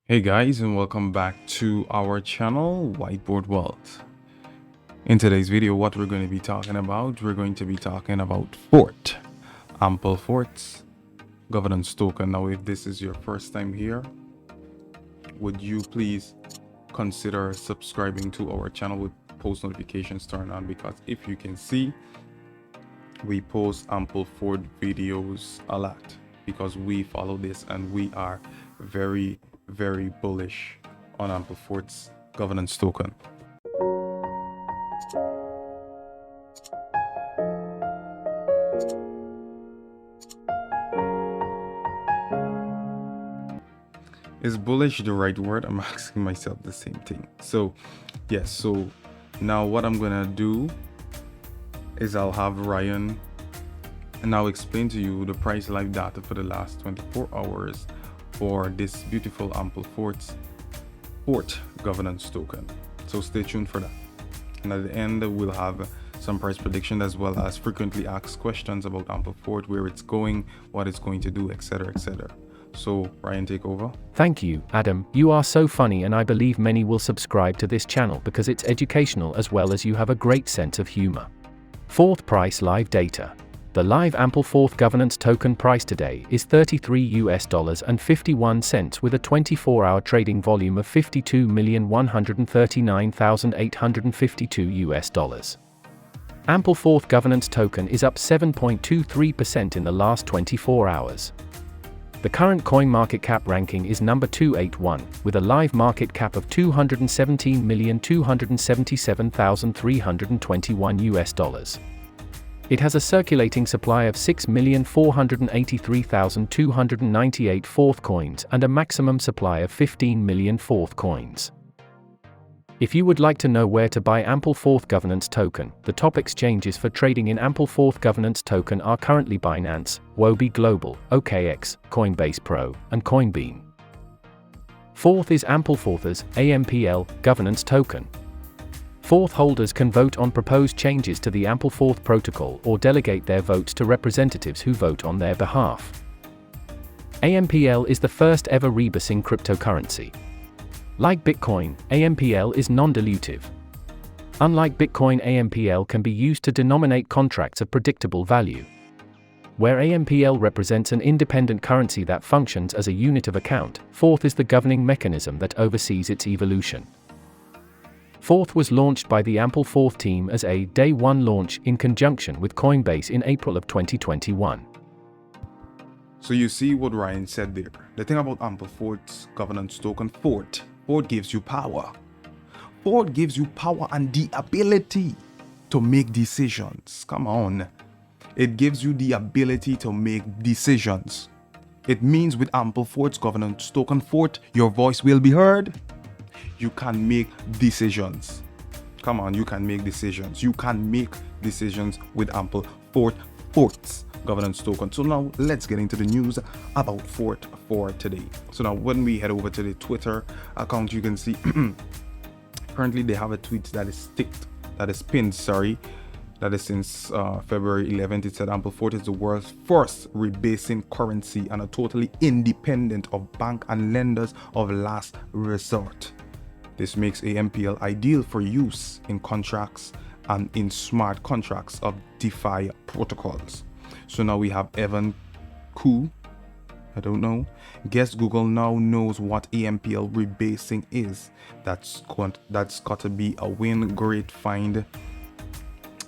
Hey guys, and welcome back to our channel, Whiteboard Wealth. In today's video, what we're going to be talking about, Fort, Ampleforth Governance Token. Now, if this is your first time here, would you please consider subscribing to our channel with post notifications turned on? Because if you can see, we post Ampleforth videos a lot because we follow this and we are very bullish on Ampleforth's governance token. Is bullish the right word? I'm asking myself the same thing. So yes, so now what I'm gonna do is I'll have Ryan now explain to you the price live data for the last 24 hours for this beautiful Ampleforth governance token. So stay tuned for that. And at the end, we'll have some price prediction as well as frequently asked questions about Ampleforth, where it's going, what it's going to do, etc., etc. So Ryan, take over. Thank you, Adam. You are so funny, and I believe many will subscribe to this channel because it's educational as well as you have a great sense of humor. Fourth price live data. The live Ampleforth governance token price today is $33.51 with a 24-hour trading volume of $52,139,852. Ampleforth governance token is up 7.23% in the last 24 hours. The current coin market cap ranking is number 281, with a live market cap of $217,277,321. It has a circulating supply of 6,483,298 Forth coins and a maximum supply of 15 million Forth coins. If you would like to know where to buy Ampleforth governance token, the top exchanges for trading in Ampleforth governance token are currently Binance, Huobi Global, OKX, Coinbase Pro, and Coinbean. Fourth is Ampleforth's AMPL governance token. Forth holders can vote on proposed changes to the Ampleforth protocol or delegate their votes to representatives who vote on their behalf. AMPL is the first ever rebasing cryptocurrency. Like Bitcoin, AMPL is non-dilutive. Unlike Bitcoin, AMPL can be used to denominate contracts of predictable value. Where AMPL represents an independent currency that functions as a unit of account, Forth is the governing mechanism that oversees its evolution. Forth was launched by the Ampleforth team as a Day 1 launch in conjunction with Coinbase in April of 2021. So you see what Ryan said there. The thing about Ampleforth's governance token, Fort gives you power. Fort gives you power and the ability to make decisions. Come on. It gives you the ability to make decisions. It means with Ampleforth's governance token, Fort, your voice will be heard. You can make decisions. Come on, you can make decisions. You can make decisions with Ampleforth's governance token. So now let's get into the news about Fort for today. So now when we head over to the Twitter account, you can see currently they have a tweet that is pinned, that is since February 11th. It said Ampleforth is the world's first rebasing currency and a totally independent of bank and lenders of last resort. This makes AMPL ideal for use in contracts and in smart contracts of DeFi protocols. So now we have Evan Koo. I don't know. Guess Google now knows what AMPL rebasing is. That's got to be a win. Great find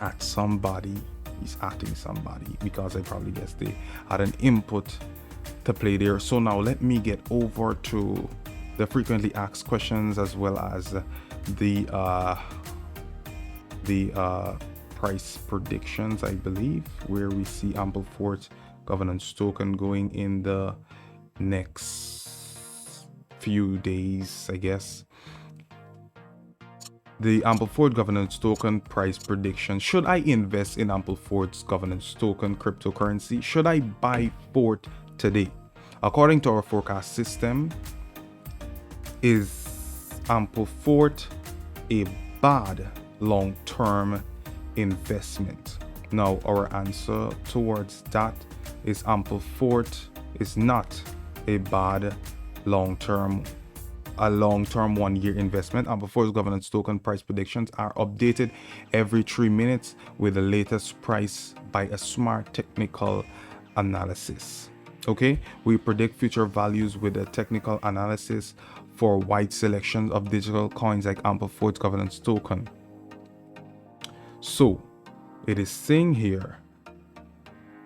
at somebody. He's acting somebody because I probably guess they had an input to play there. So now let me get over to the frequently asked questions as well as the price predictions, I believe, where we see Ampleforth governance token going in the next few days, I guess. The Ampleforth governance token price prediction. Should I invest in Ampleforth's governance token cryptocurrency? Should I buy Fort today? According to our forecast system, is Ampleforth a bad long-term investment? Now our answer towards that is Ampleforth is not a bad long-term a long-term 1-year investment. Ampleforth Governance token price predictions are updated every 3 minutes with the latest price by a smart technical analysis. Okay, we predict future values with a technical analysis for wide selections of digital coins like Ampleforth Governance token. So it is saying here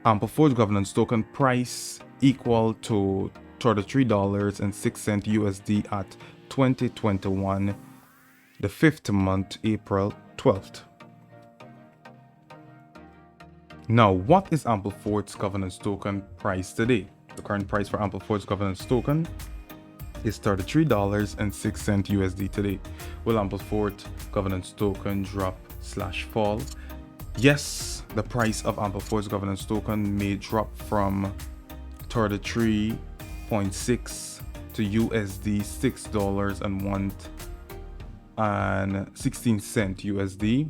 Ampleforth Governance token price equal to $33.06 USD at 2021, the 5th month, April 12th. Now, what is Ampleforth Governance token price today? The current price for Ampleforth Governance token is $33.06 USD today. Will Ampleforth Governance token drop/fall? Yes, the price of Ampleforth Governance token may drop from 33.6 to USD $6.16 USD.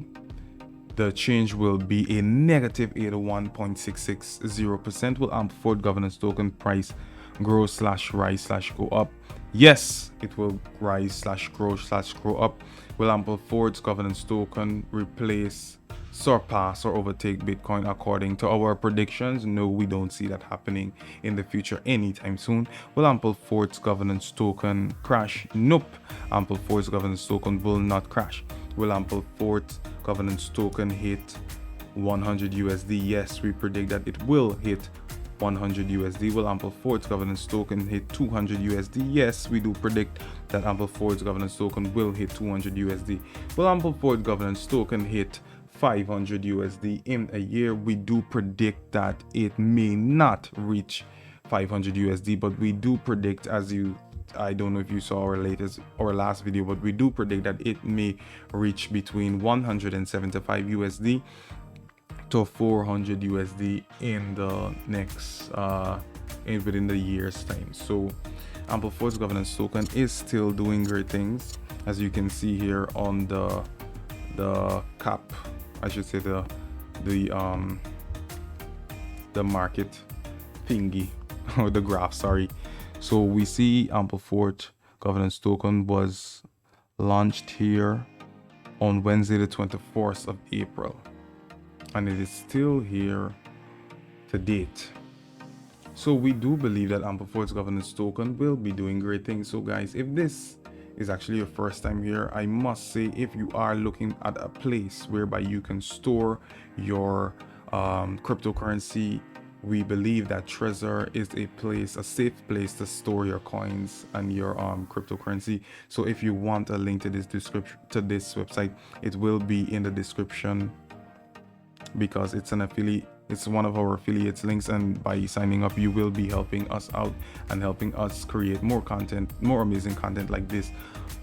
The change will be a negative 81.660%. Will Ampleforth Governance token price grow/rise/go up? Yes, it will rise/grow/grow up. Will Ampleforth Governance token replace, surpass, or overtake Bitcoin according to our predictions? No, we don't see that happening in the future anytime soon. Will Ampleforth Governance token crash? Nope, Ampleforth Governance token will not crash. Will Ampleforth Governance token hit 100 USD? Yes, we predict that it will hit 100 USD. Will Ampleforth Governance token hit 200 USD? Yes, we do predict that Ampleforth Governance token will hit 200 USD. Will Ampleforth Governance token hit 500 USD in a year? We do predict that it may not reach 500 USD, but we do predict, I don't know if you saw our last video, but we do predict that it may reach between 175 USD to 400 USD in the next within the year's time. So Ampleforth Governance token is still doing great things, as you can see here on the cap, I should say the market thingy or the graph, sorry. So we see Ampleforth Governance token was launched here on Wednesday the 24th of April, and it is still here to date. So we do believe that Ampleforth Governance token will be doing great things. So guys, if this is actually your first time here, I must say, if you are looking at a place whereby you can store your cryptocurrency, we believe that Trezor is a safe place to store your coins and your cryptocurrency. So if you want a link to this website, it will be in the description, because it's an affiliate. It's one of our affiliates links, and by signing up you will be helping us out and helping us create more content, more amazing content like this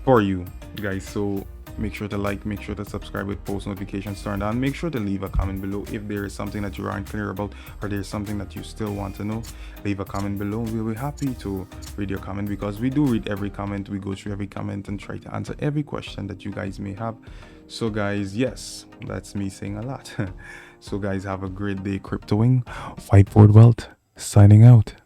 for you guys. So make sure to like, make sure to subscribe with post notifications turned on. Make sure to leave a comment below if there is something that you aren't clear about, or there's something that you still want to know. Leave a comment below. We'll be happy to read your comment, because we do read every comment. We go through every comment and try to answer every question that you guys may have. So guys, yes, that's me saying a lot. So guys, have a great day cryptoing. Whiteboard Wealth signing out.